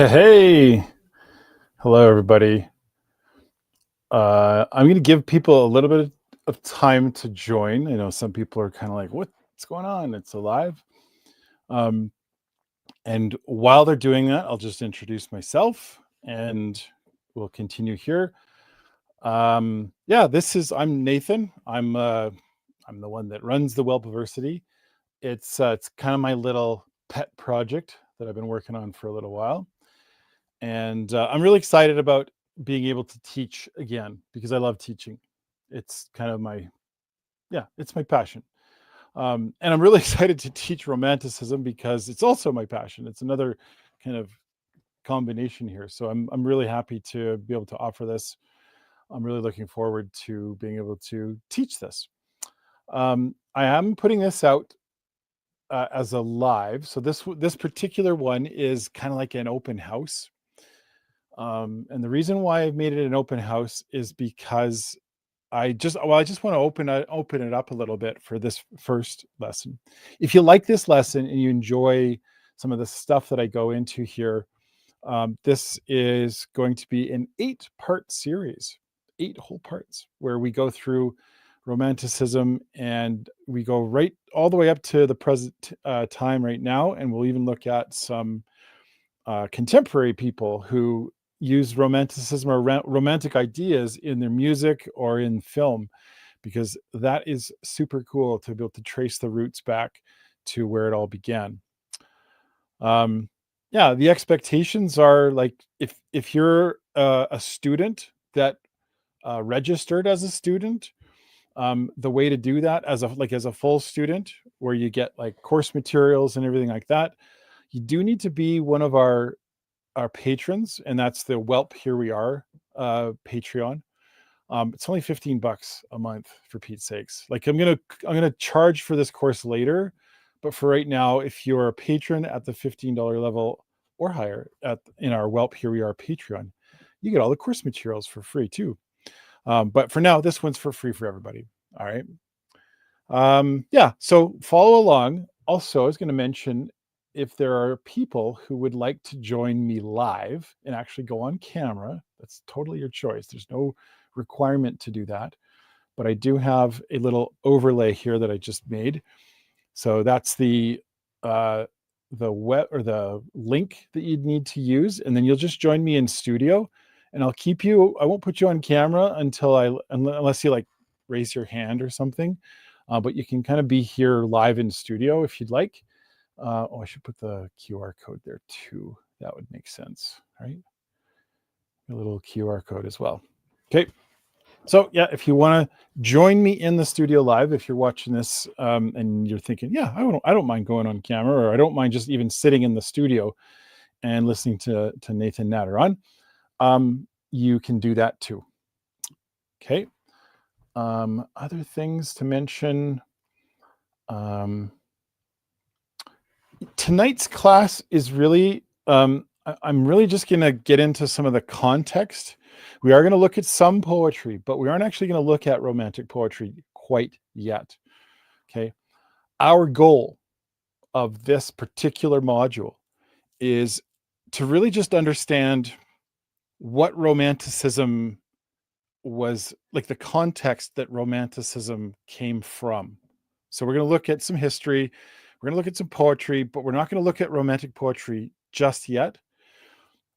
Hey, hello everybody. I'm going to give people a little bit of time to join. I know some people are kind of like, "What's going on? It's alive." Um, and while they're doing that, I'll just introduce myself, and we'll continue here. Yeah, I'm Nathan. I'm the one that runs the Welpiversity. It's kind of my little pet project that I've been working on for a little while. And I'm really excited about being able to teach again because I love teaching. It's kind of it's my passion. And I'm really excited to teach Romanticism because it's also my passion. It's another kind of combination here. So I'm really happy to be able to offer this. I'm really looking forward to being able to teach this. I am putting this out as a live. So this particular one is kind of like an open house. And the reason why I've made it an open house is because I just want to open it up a little bit for this first lesson. If you like this lesson and you enjoy some of the stuff that I go into here, this is going to be an 8-part series, 8 whole parts, where we go through Romanticism and we go right all the way up to the present time right now, and we'll even look at some contemporary people who use Romanticism or romantic ideas in their music or in film, because that is super cool to be able to trace the roots back to where it all began. Yeah, the expectations are like if you're a student that registered as a student, the way to do that as a full student, where you get like course materials and everything like that, you do need to be one of our patrons, and that's the Welp Here We Are Patreon. It's only $15 a month, for Pete's sakes. Like I'm gonna charge for this course later, but for right now, if you're a patron at the $15 level or higher in our Welp Here We Are Patreon, you get all the course materials for free too. But for now, this one's for free for everybody. All right. Yeah, so follow along. Also, I was going to mention, if there are people who would like to join me live and actually go on camera, that's totally your choice. There's no requirement to do that. But I do have a little overlay here that I just made. So that's the web or the link that you'd need to use, and then you'll just join me in studio, and I won't put you on camera unless you like raise your hand or something. But you can kind of be here live in studio if you'd like. I should put the QR code there too. That would make sense, right? A little QR code as well. Okay. So yeah, if you want to join me in the studio live, if you're watching this and you're thinking, yeah, I don't mind going on camera, or I don't mind just even sitting in the studio and listening to Nathan Natteron, you can do that too. Okay. Other things to mention. Tonight's class is really, I'm really just going to get into some of the context. We are going to look at some poetry, but we aren't actually going to look at romantic poetry quite yet. Okay. Our goal of this particular module is to really just understand what Romanticism was like, the context that Romanticism came from. So we're going to look at some history, we're going to look at some poetry, but we're not going to look at romantic poetry just yet.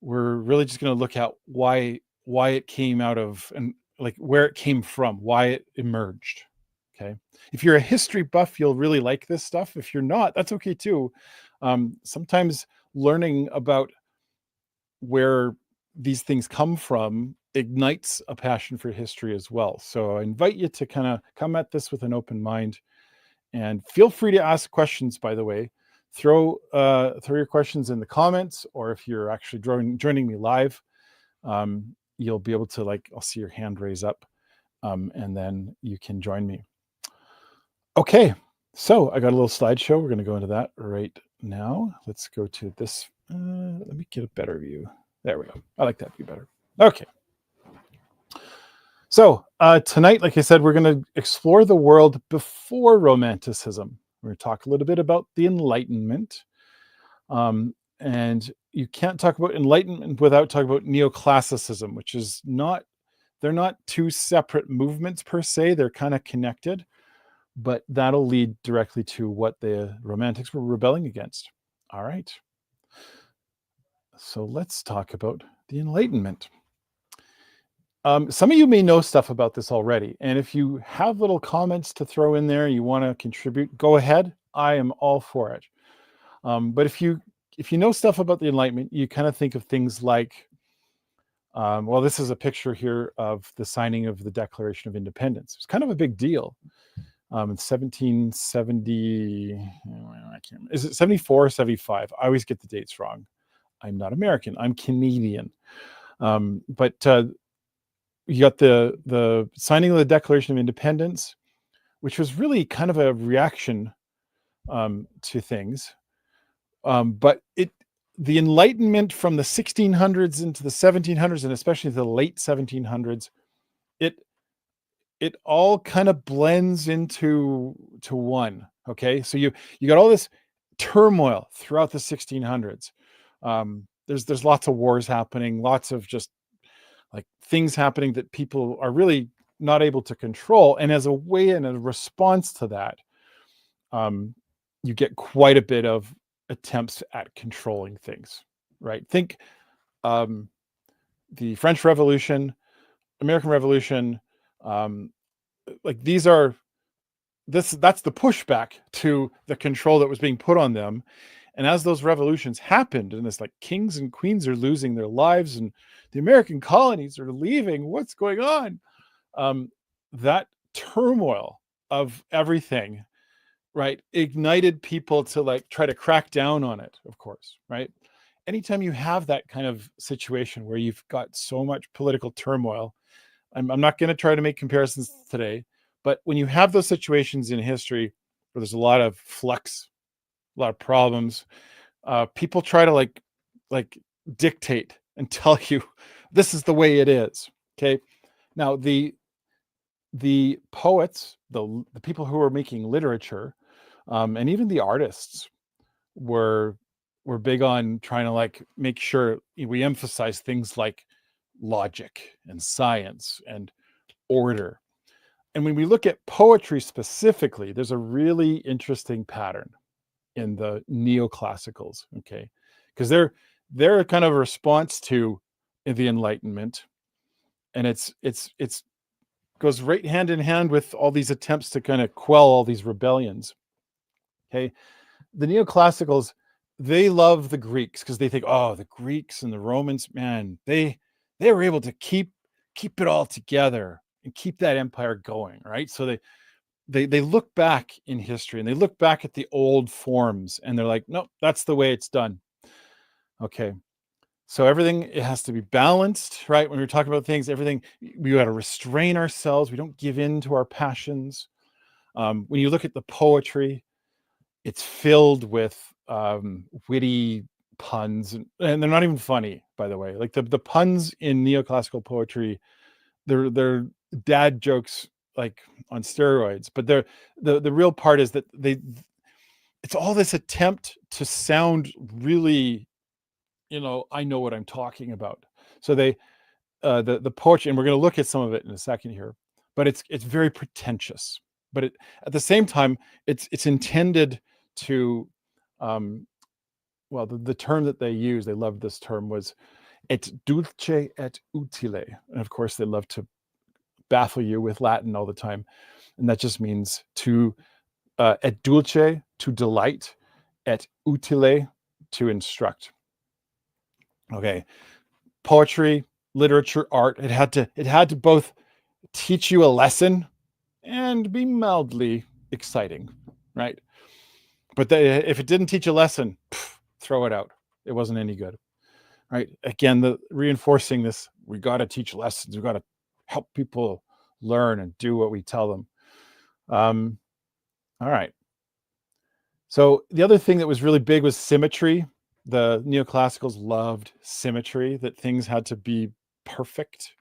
We're really just going to look at why it came out of, and like where it came from, why it emerged. Okay. If you're a history buff, you'll really like this stuff. If you're not, that's okay too. Sometimes learning about where these things come from ignites a passion for history as well. So I invite you to kind of come at this with an open mind, and feel free to ask questions, by the way. Throw your questions in the comments, or if you're actually joining me live, you'll be able to, like, I'll see your hand raise up, and then you can join me. Okay, so I got a little slideshow. We're going to go into that right now. Let's go to this. Let me get a better view. There we go. I like that view better. Okay. So tonight, like I said, we're going to explore the world before Romanticism. We're going to talk a little bit about the Enlightenment. And And you can't talk about Enlightenment without talking about Neoclassicism, which is not, they're not two separate movements per se, they're kind of connected, but that'll lead directly to what the Romantics were rebelling against. All right. So let's talk about the Enlightenment. Some of you may know stuff about this already, and if you have little comments to throw in there, you want to contribute, go ahead. I am all for it. But if you know stuff about the Enlightenment, you kind of think of things like, well, this is a picture here of the signing of the Declaration of Independence. It's kind of a big deal. In 1770, I can't remember. Is it 74 or 75? I always get the dates wrong. I'm not American. I'm Canadian. But you got the signing of the Declaration of Independence, which was really kind of a reaction to things. But the Enlightenment from the 1600s into the 1700s, and especially the late 1700s, it all kind of blends into one. Okay, so you got all this turmoil throughout the 1600s. There's lots of wars happening, lots of just like things happening that people are really not able to control, and as a way and a response to that, you get quite a bit of attempts at controlling things, right? Think the French Revolution, American Revolution, like that's the pushback to the control that was being put on them. And as those revolutions happened, and it's like kings and queens are losing their lives and the American colonies are leaving, what's going on? That turmoil of everything, right, ignited people to like try to crack down on it, of course, right? Anytime you have that kind of situation where you've got so much political turmoil, I'm not going to try to make comparisons today, but when you have those situations in history where there's a lot of flux, a lot of problems, people try to like dictate and tell you this is the way it is. Okay. Now the poets, the people who are making literature, and even the artists were big on trying to like make sure we emphasize things like logic and science and order. And when we look at poetry specifically, there's a really interesting pattern in the neoclassicals, okay? Because they're kind of a response to the Enlightenment, and it's goes right hand in hand with all these attempts to kind of quell all these rebellions. Okay, the neoclassicals, they love the Greeks because they think, oh, the Greeks and the Romans, man, they were able to keep it all together and keep that empire going, right? So they look back in history and they look back at the old forms and they're like, nope, that's the way it's done. Okay. So everything, it has to be balanced, right? When we're talking about things, everything, we got to restrain ourselves. We don't give in to our passions. When you look at the poetry, it's filled with witty puns, and they're not even funny, by the way. Like the puns in neoclassical poetry, they're dad jokes like on steroids, but the real part is that it's all this attempt to sound really, I know what I'm talking about. So they the poetry, and we're going to look at some of it in a second here, but it's very pretentious, but at the same time it's intended to well, the term that they use, they loved this term, was et dulce et utile. And of course they love to baffle you with Latin all the time, and that just means to et dulce, to delight, et utile, to instruct. Okay, poetry, literature, art, it had to both teach you a lesson and be mildly exciting, right? But if it didn't teach a lesson, throw it out. It wasn't any good, right? Again, the reinforcing this, we got to teach lessons. We got to help people learn and do what we tell them. All right. So the other thing that was really big was symmetry. The neoclassicals loved symmetry, that things had to be perfect.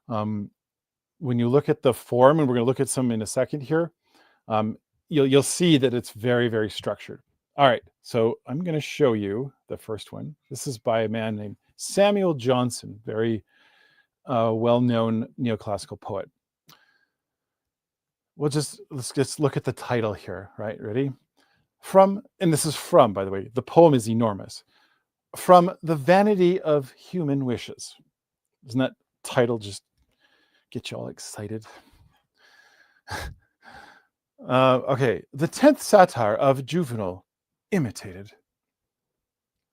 When you look at the form, and we're going to look at some in a second here, you'll see that it's very, very structured. All right, so I'm going to show you the first one. This is by a man named Samuel Johnson, very well-known neoclassical poet. Let's just look at the title here, right? Ready? And this is from, by the way, the poem is enormous. From the Vanity of Human Wishes. Doesn't that title just get you all excited? Okay, the 10th satire of Juvenal, imitated.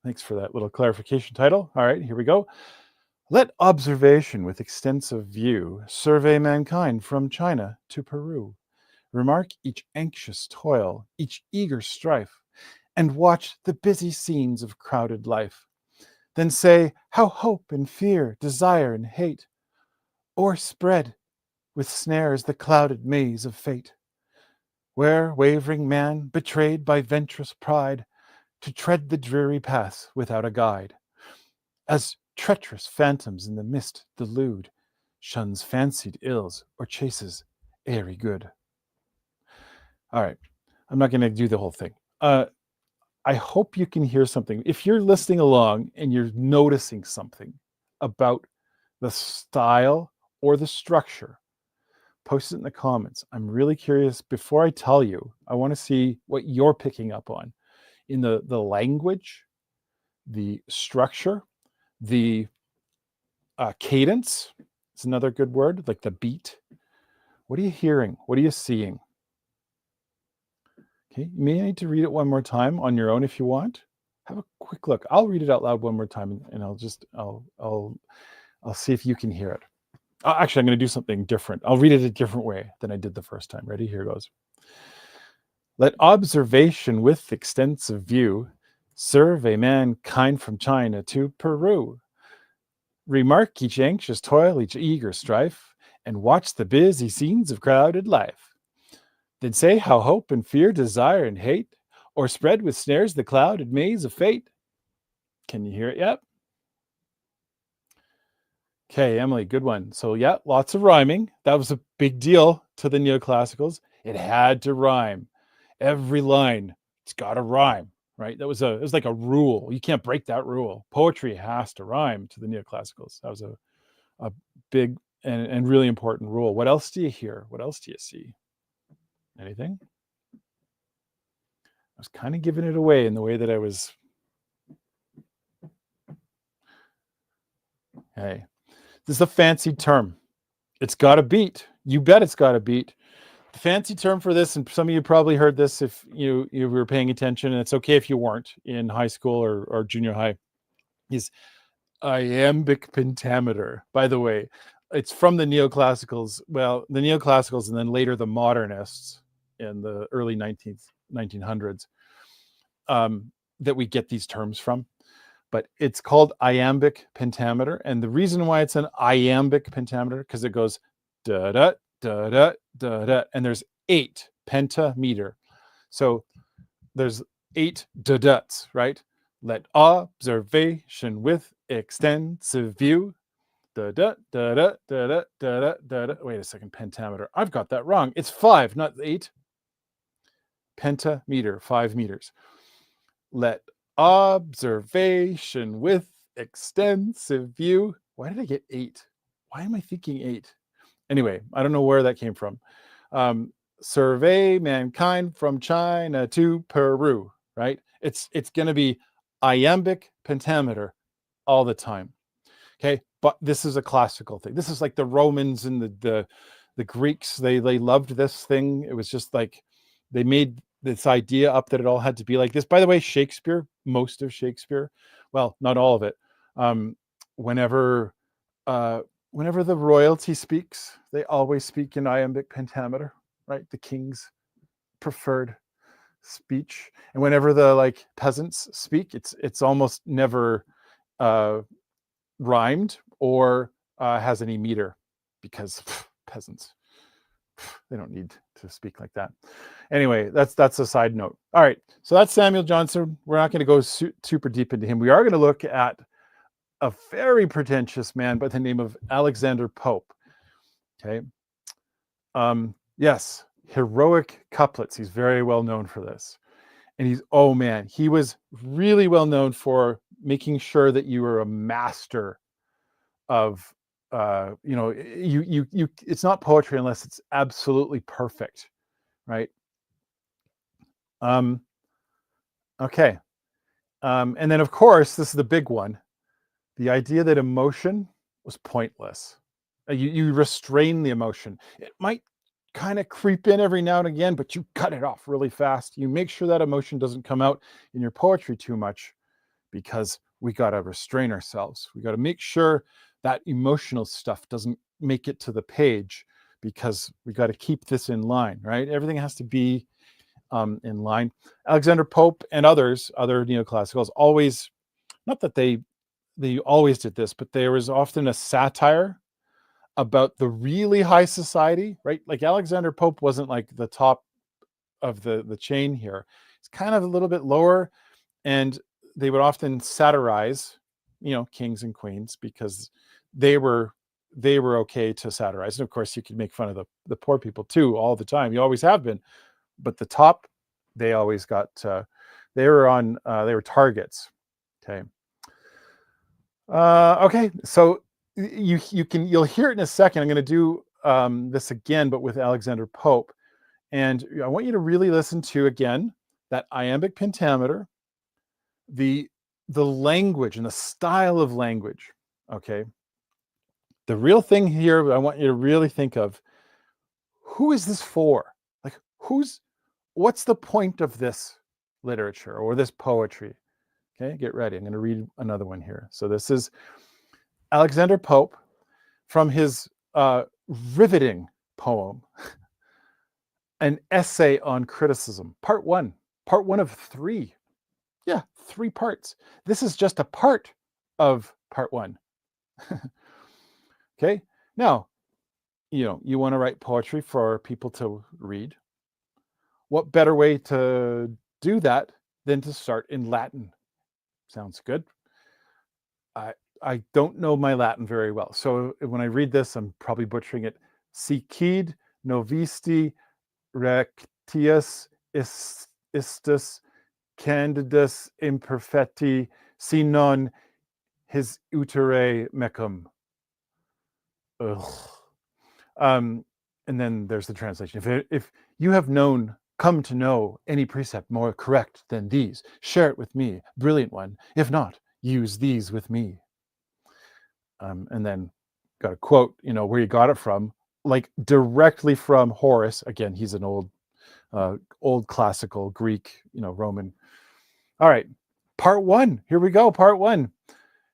Thanks for that little clarification title. All right, here we go. Let observation with extensive view survey mankind from China to Peru. Remark each anxious toil, each eager strife, and watch the busy scenes of crowded life. Then say how hope and fear, desire and hate, o'erspread with snares the clouded maze of fate, where wavering man, betrayed by venturous pride, to tread the dreary paths without a guide, as treacherous phantoms in the mist delude, shuns fancied ills or chases airy good. All right, I'm not going to do the whole thing. I hope you can hear something. If you're listening along and you're noticing something about the style or the structure, post it in the comments. I'm really curious. Before I tell you, I want to see what you're picking up on in the language, the structure, the cadence. It's another good word, like the beat. What are you hearing? What are you seeing? Okay, you may need to read it one more time on your own if you want. Have a quick look. I'll read it out loud one more time, and I'll see if you can hear it. Actually, I'm going to do something different. I'll read it a different way than I did the first time. Ready? Here goes. Let observation with extensive view survey mankind from China to Peru. Remark each anxious toil, each eager strife, and watch the busy scenes of crowded life. Then say how hope and fear, desire and hate, o'erspread with snares the clouded maze of fate. Can you hear it yet? Okay, Emily, good one. So yeah, lots of rhyming. That was a big deal to the neoclassicals. It had to rhyme. Every line, it's got to rhyme, right? It was like a rule. You can't break that rule. Poetry has to rhyme to the neoclassicals. That was a big and really important rule. What else do you hear? What else do you see? Anything? I was kind of giving it away in the way that I was. Hey, this is a fancy term. It's got a beat. You bet it's got a beat. The fancy term for this, and some of you probably heard this if you were paying attention, and it's okay if you weren't in high school or junior high, is iambic pentameter. By the way, it's from the neoclassicals. Well, the neoclassicals and then later the modernists in the early 1900s that we get these terms from. But it's called iambic pentameter. And the reason why it's an iambic pentameter, because it goes da-da, da-da, da-da, and there's 8 pentameter. So there's 8 da-dats, right? Let observation with extensive view. Da-da, da-da, da-da, da-da, da-da. Wait a second, pentameter. I've got that wrong. It's 5, not 8. Pentameter, 5 meters. Let observation with extensive view. Why did I get 8? Why am I thinking 8? Anyway, I don't know where that came from. Survey mankind from China to Peru, right? It's going to be iambic pentameter all the time. Okay, but this is a classical thing. This is like the Romans and the Greeks. They loved this thing. It was just like they made this idea up that it all had to be like this. By the way, Shakespeare, most of Shakespeare, well, not all of it. Whenever the royalty speaks, they always speak in iambic pentameter, right? The king's preferred speech. And whenever the peasants speak, it's almost never rhymed or has any meter, because peasants, they don't need to speak like that. Anyway, that's a side note. All right, so that's Samuel Johnson. We're not going to go super deep into him. We are going to look at a very pretentious man by the name of Alexander Pope. Okay. Yes, heroic couplets. He's very well known for this. And oh man, he was really well known for making sure that you were a master of, it's not poetry unless it's absolutely perfect, right? Okay. And then of course, this is the big one, the idea that emotion was pointless. You restrain the emotion. It might kind of creep in every now and again, but you cut it off really fast. You make sure that emotion doesn't come out in your poetry too much, because we got to restrain ourselves. We got to make sure that emotional stuff doesn't make it to the page, because we got to keep this in line, right? Everything has to be in line. Alexander Pope and other neoclassicals always, not that they always did this, but there was often a satire about the really high society, right? Like Alexander Pope wasn't like the top of the chain here. It's kind of a little bit lower, and they would often satirize, kings and queens, because they were okay to satirize. And of course, you could make fun of the poor people too all the time. You always have been, but the top, they always got. They were targets. Okay. Okay. So you'll hear it in a second. I'm going to do this again, but with Alexander Pope, and I want you to really listen to again that iambic pentameter, the language and the style of language. Okay. The real thing here, I want you to really think of, who is this for? Like, what's the point of this literature or this poetry? Okay, get ready. I'm going to read another one here. So this is Alexander Pope from his riveting poem, An Essay on Criticism, part one of 3. Yeah, 3 parts. This is just a part of part 1. Okay, now, you want to write poetry for people to read. What better way to do that than to start in Latin? Sounds good. I don't know my Latin very well, so when I read this, I'm probably butchering it. Sicid novisti rectius istus candidus imperfecti, si non his utere mecum. And then there's the translation. If you have come to know any precept more correct than these, share it with me, brilliant one. If not, use these with me. And then got a quote, where you got it from, like directly from Horace. Again, he's an old classical Greek, Roman. All right, part 1. Here we go, part 1.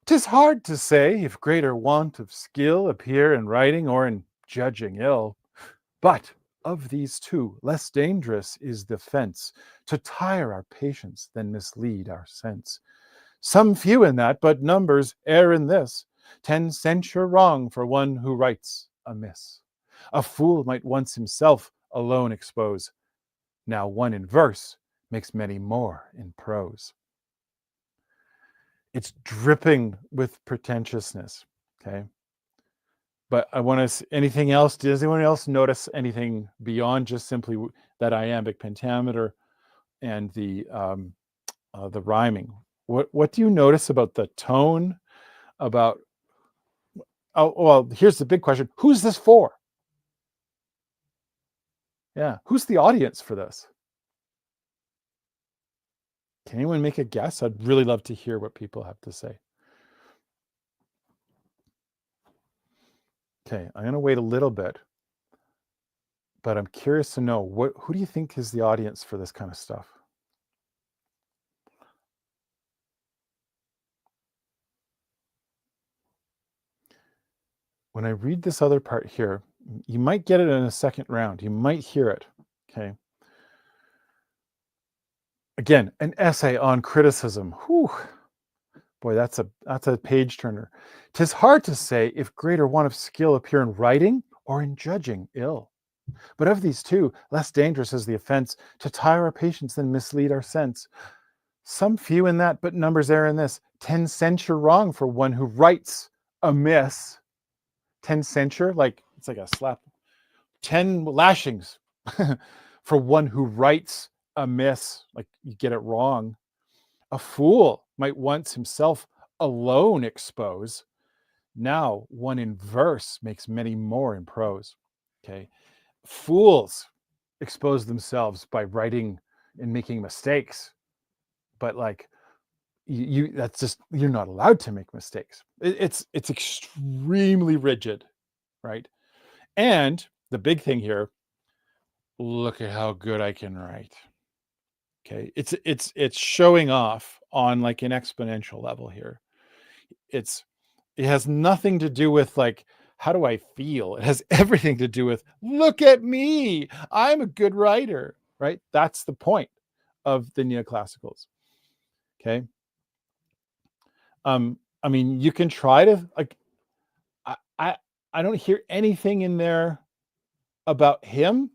'Tis hard to say if greater want of skill appear in writing or in judging ill. But of these 2, less dangerous is the fence to tire our patience than mislead our sense. Some few in that, but numbers err in this. 10 censure wrong for one who writes amiss. A fool might once himself alone expose. Now one in verse makes many more in prose. It's dripping with pretentiousness. Okay. But I want to, anything else? Does anyone else notice anything beyond just simply that iambic pentameter and the rhyming? What do you notice about the tone? About here's the big question: who's this for? Yeah, who's the audience for this? Can anyone make a guess? I'd really love to hear what people have to say. Okay, I'm going to wait a little bit, but I'm curious to know who do you think is the audience for this kind of stuff? When I read this other part here, you might get it in a second round. You might hear it. Okay. Again, an essay on criticism. Whew. Boy, that's a page turner. 'Tis hard to say if greater want of skill appear in writing or in judging ill. But of these 2, less dangerous is the offense to tire our patience than mislead our sense. Some few in that, but numbers err in this. 10 censure wrong for one who writes amiss. 10 censure, like it's like a slap. 10 lashings for one who writes amiss, like you get it wrong. A fool might once himself alone expose. Now one in verse makes many more in prose. Okay. Fools expose themselves by writing and making mistakes. But like you that's just, you're not allowed to make mistakes. It's extremely rigid, right? And the big thing here, look at how good I can write. Okay. It's showing off on like an exponential level here. It has nothing to do with like, how do I feel? It has everything to do with, look at me, I'm a good writer, right? That's the point of the neoclassicals. Okay. I mean, you can try to like, I, I, I don't hear anything in there about him.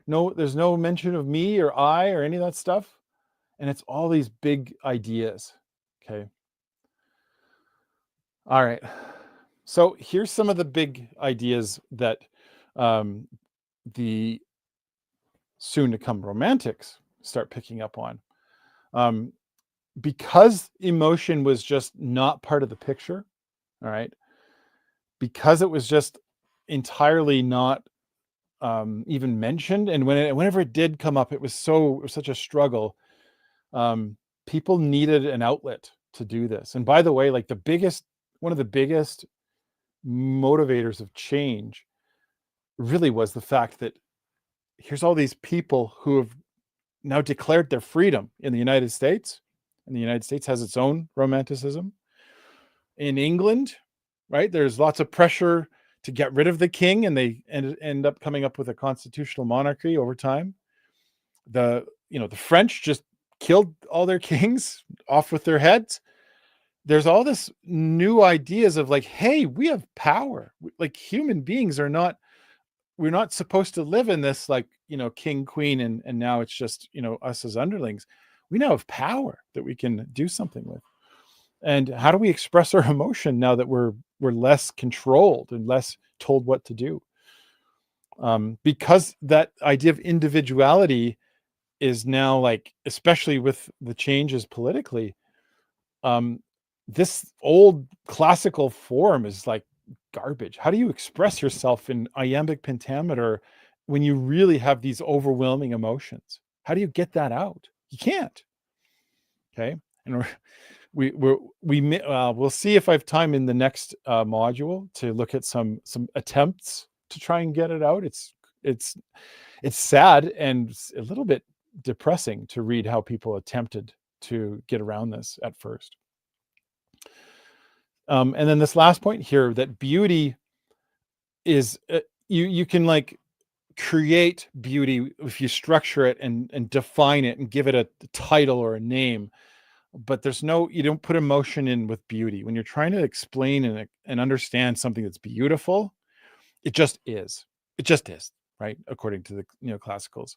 No, there's no mention of me or I or any of that stuff. And it's all these big ideas. Okay. All right. So here's some of the big ideas that the soon to come romantics start picking up on. Because emotion was just not part of the picture, all right, because it was just entirely not even mentioned, and whenever it did come up, it was such a struggle. People needed an outlet to do this. And by the way, like one of the biggest motivators of change really was the fact that here's all these people who have now declared their freedom in the United States, and the United States has its own romanticism. In England, right, there's lots of pressure to get rid of the king, and they end up coming up with a constitutional monarchy over time. The French just killed all their kings off with their heads. There's all this new ideas of like, hey, we have power. Like human beings we're not supposed to live in this like, king, queen, and now it's just, us as underlings. We now have power that we can do something with. And how do we express our emotion now that we're less controlled and less told what to do? Because that idea of individuality is now, like, especially with the changes politically, this old classical form is like garbage. How do you express yourself in iambic pentameter when you really have these overwhelming emotions? How do you get that out? You can't. Okay. And we'll see if I have time in the next module to look at some attempts to try and get it out. It's sad and a little bit depressing to read how people attempted to get around this at first. And then this last point here, that beauty is you can like create beauty if you structure it and define it and give it a title or a name, but you don't put emotion in with beauty. When you're trying to explain and understand something that's beautiful, it just is, right? According to the neoclassicals,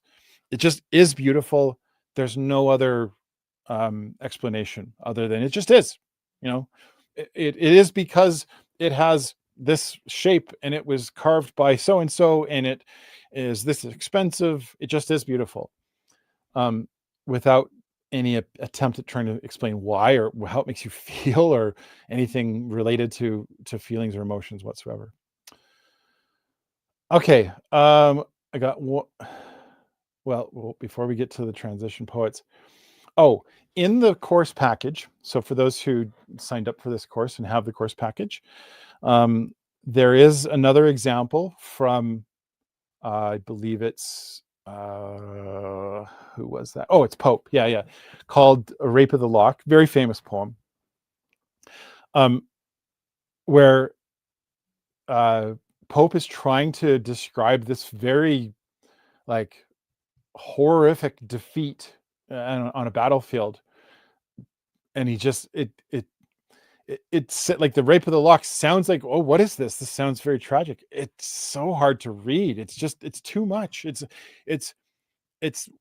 it just is beautiful. There's no other explanation other than it just is. It is because it has this shape and it was carved by so and so, and it is this expensive. It just is beautiful, without any attempt at trying to explain why or how it makes you feel or anything related to feelings or emotions whatsoever. Okay, I got well, before we get to the transition poets. Oh, in the course package, so for those who signed up for this course and have the course package, there is another example from, I believe it's, who was that? Oh, it's Pope. Yeah. Called Rape of the Lock. Very famous poem. Where Pope is trying to describe this very like horrific defeat on a battlefield, and he just it's like the Rape of the Lock sounds like, oh, what is this? This sounds very tragic. It's so hard to read. It's too much. It's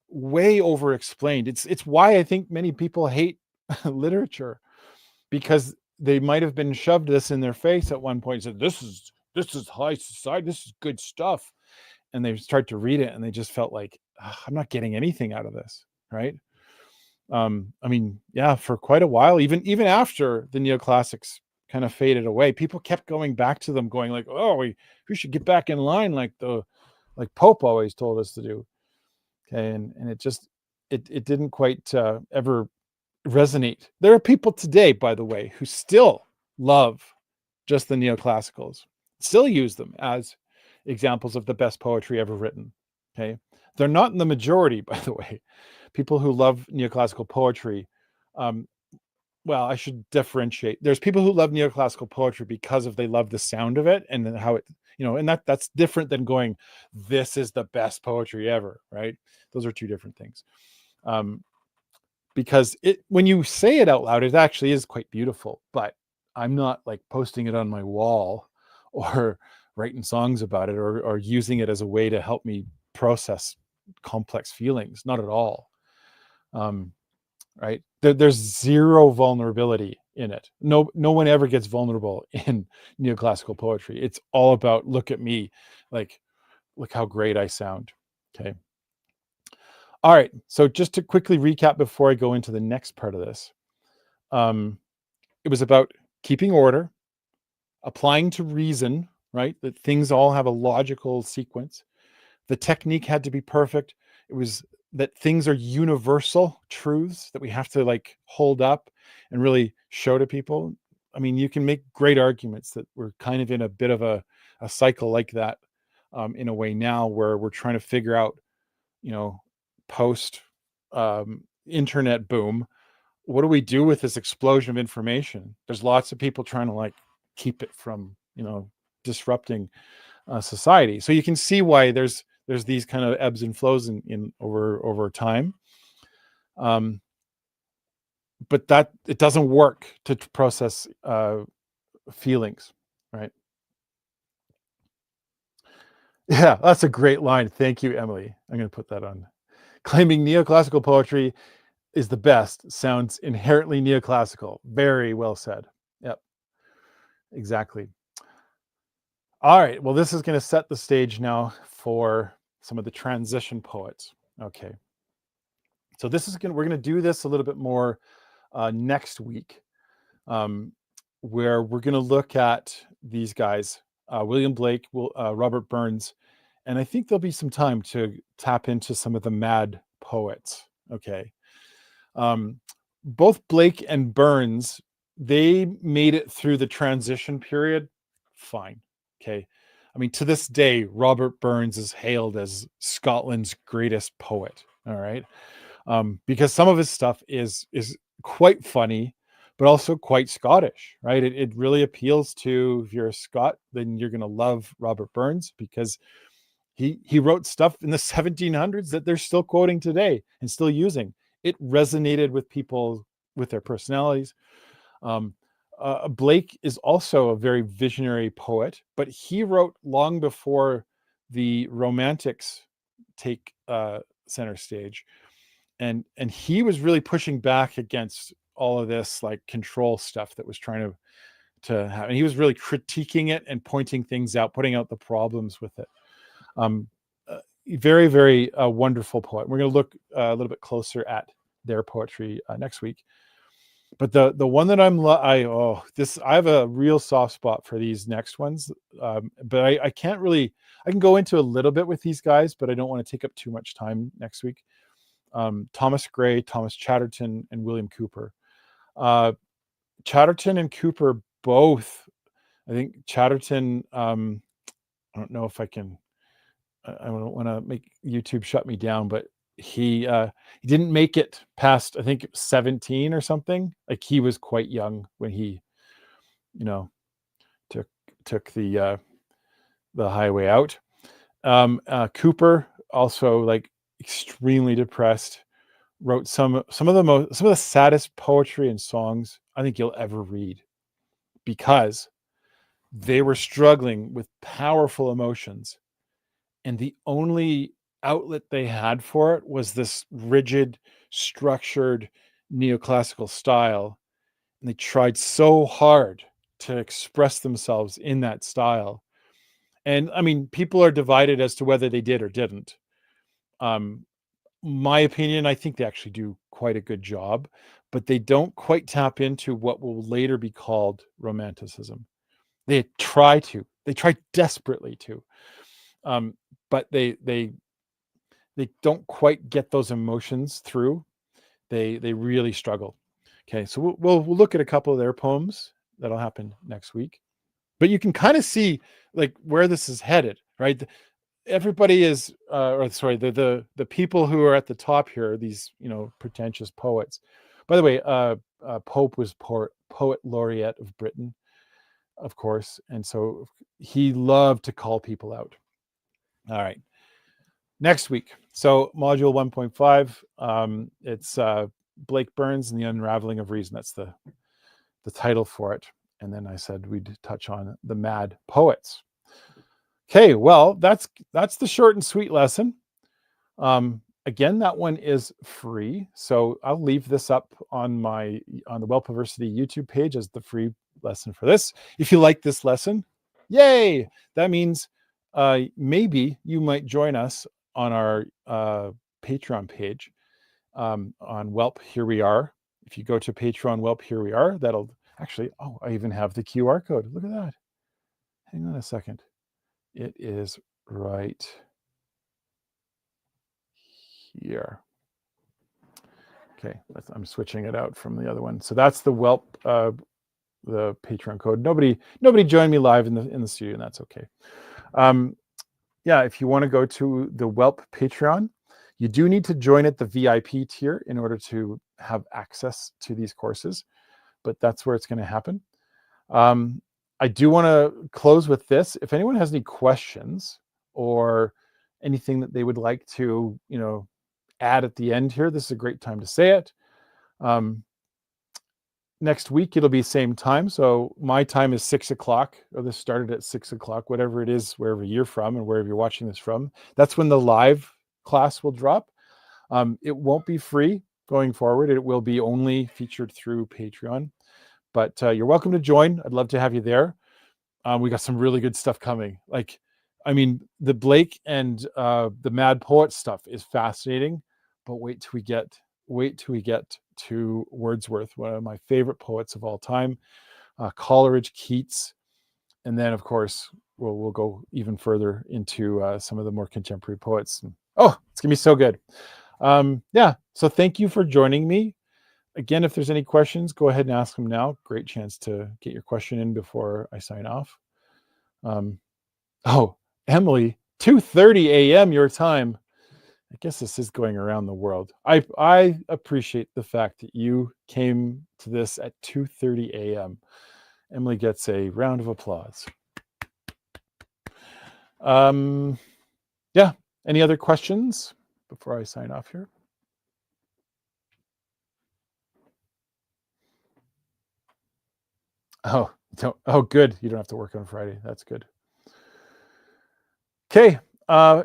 way over explained. It's why I think many people hate literature, because they might have been shoved this in their face at one point and said, this is high society, this is good stuff, and they start to read it and they just felt like, I'm not getting anything out of this, right? I mean, yeah, for quite a while, even after the neoclassics kind of faded away, people kept going back to them, going like, "Oh, we should get back in line, like Pope always told us to do." Okay, and it didn't quite ever resonate. There are people today, by the way, who still love just the neoclassicals, still use them as examples of the best poetry ever written. Okay, they're not in the majority, by the way. People who love neoclassical poetry, um, well, I should differentiate. There's people who love neoclassical poetry because of they love the sound of it and then how it, and that's different than going, this is the best poetry ever, right? Those are two different things. Because when you say it out loud, it actually is quite beautiful, but I'm not like posting it on my wall or writing songs about it or using it as a way to help me process complex feelings. Not at all. Right? There's zero vulnerability in it. No one ever gets vulnerable in neoclassical poetry. It's all about, look at me, like, look how great I sound. Okay. All right. So just to quickly recap before I go into the next part of this, it was about keeping order, applying to reason, right? That things all have a logical sequence. The technique had to be perfect. It was that things are universal truths that we have to like hold up and really show to people. I mean, you can make great arguments that we're kind of in a bit of a cycle like that, in a way now, where we're trying to figure out, post internet boom, what do we do with this explosion of information? There's lots of people trying to like keep it from, disrupting society. So you can see why there's these kind of ebbs and flows in over time. But that it doesn't work to process feelings, right? Yeah, that's a great line. Thank you, Emily. I'm going to put that on. Claiming neoclassical poetry is the best sounds inherently neoclassical. Very well said. Yep, exactly. All right. Well, this is going to set the stage now for some of the transition poets. Okay. So we're going to do this a little bit more next week, where we're going to look at these guys, William Blake, Robert Burns, and I think there'll be some time to tap into some of the mad poets. Okay. Both Blake and Burns, they made it through the transition period fine. Okay. I mean, to this day, Robert Burns is hailed as Scotland's greatest poet. All right. Because some of his stuff is quite funny, but also quite Scottish, right? It really appeals to, if you're a Scot, then you're going to love Robert Burns, because he wrote stuff in the 1700s that they're still quoting today and still using. It resonated with people, with their personalities. Blake is also a very visionary poet, but he wrote long before the Romantics take center stage, and he was really pushing back against all of this like control stuff that was trying to happen. He was really critiquing it and pointing things out, putting out the problems with it. Very, very wonderful poet. We're going to look a little bit closer at their poetry next week. But the one that I have a real soft spot for these next ones. But I can't really, I can go into a little bit with these guys, but I don't want to take up too much time next week. Thomas Gray, Thomas Chatterton, and William Cooper. Chatterton and Cooper both, I think Chatterton, I don't know if I don't want to make YouTube shut me down, but he didn't make it past, I think, 17 or something. Like, he was quite young when he, took the highway out. Cooper also, like, extremely depressed, wrote some of the saddest poetry and songs I think you'll ever read, because they were struggling with powerful emotions, and the only outlet they had for it was this rigid, structured neoclassical style. And they tried so hard to express themselves in that style. And I mean, people are divided as to whether they did or didn't. My opinion, I think they actually do quite a good job, but they don't quite tap into what will later be called Romanticism. They try desperately to, but they don't quite get those emotions through. They really struggle. Okay, so we'll look at a couple of their poems. That'll happen next week. But you can kind of see like where this is headed, right? Everybody is, or sorry, the people who are at the top here are these, pretentious poets. By the way, Pope was poet laureate of Britain, of course, and so he loved to call people out. All right, next week. So module 1.5, it's Blake Burns and the Unraveling of Reason. That's the title for it. And then I said we'd touch on the mad poets. Okay, well, that's the short and sweet lesson. Again, that one is free. So I'll leave this up on the Welpiversity YouTube page as the free lesson for this. If you like this lesson, yay! That means maybe you might join us on our Patreon page on Welp Here We Are. If you go to Patreon Welp Here We Are, that'll actually, I even have the QR code. Look at that. Hang on a second. It is right here. Okay, I'm switching it out from the other one. So that's the Welp, the Patreon code. Nobody joined me live in the studio, and that's okay. Yeah, if you want to go to the Welp Patreon, you do need to join at the VIP tier in order to have access to these courses, but that's where it's going to happen. I do want to close with this. If anyone has any questions or anything that they would like to, add at the end here, this is a great time to say it. Next week, it'll be same time. So my time is 6 o'clock, or this started at 6 o'clock, whatever it is, wherever you're from and wherever you're watching this from. That's when the live class will drop. It won't be free going forward. It will be only featured through Patreon. But you're welcome to join. I'd love to have you there. We got some really good stuff coming. The Blake and the Mad Poet stuff is fascinating. But wait till we get to Wordsworth, one of my favorite poets of all time, Coleridge, Keats, and then of course we'll go even further into some of the more contemporary poets. It's gonna be so good. So thank you for joining me. Again, if there's any questions, go ahead and ask them now. Great chance to get your question in before I sign off. Emily, 2:30 a.m. your time. I guess this is going around the world. I appreciate the fact that you came to this at 2:30 a.m. Emily gets a round of applause. Any other questions before I sign off here? Good. You don't have to work on Friday. That's good. Okay. I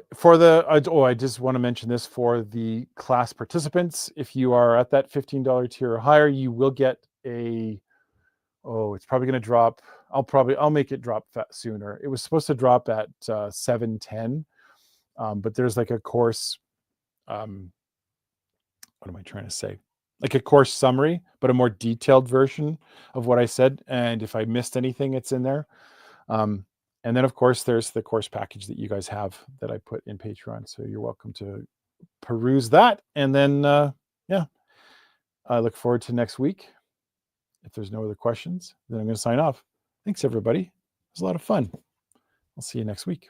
just want to mention this for the class participants. If you are at that $15 tier or higher, you will get it's probably going to drop. I'll make it drop sooner. It was supposed to drop at 7:10, but there's like a course. What am I trying to say? Like a course summary, but a more detailed version of what I said. And if I missed anything, it's in there. And then, of course, there's the course package that you guys have that I put in Patreon. So you're welcome to peruse that. And then, I look forward to next week. If there's no other questions, then I'm going to sign off. Thanks, everybody. It was a lot of fun. I'll see you next week.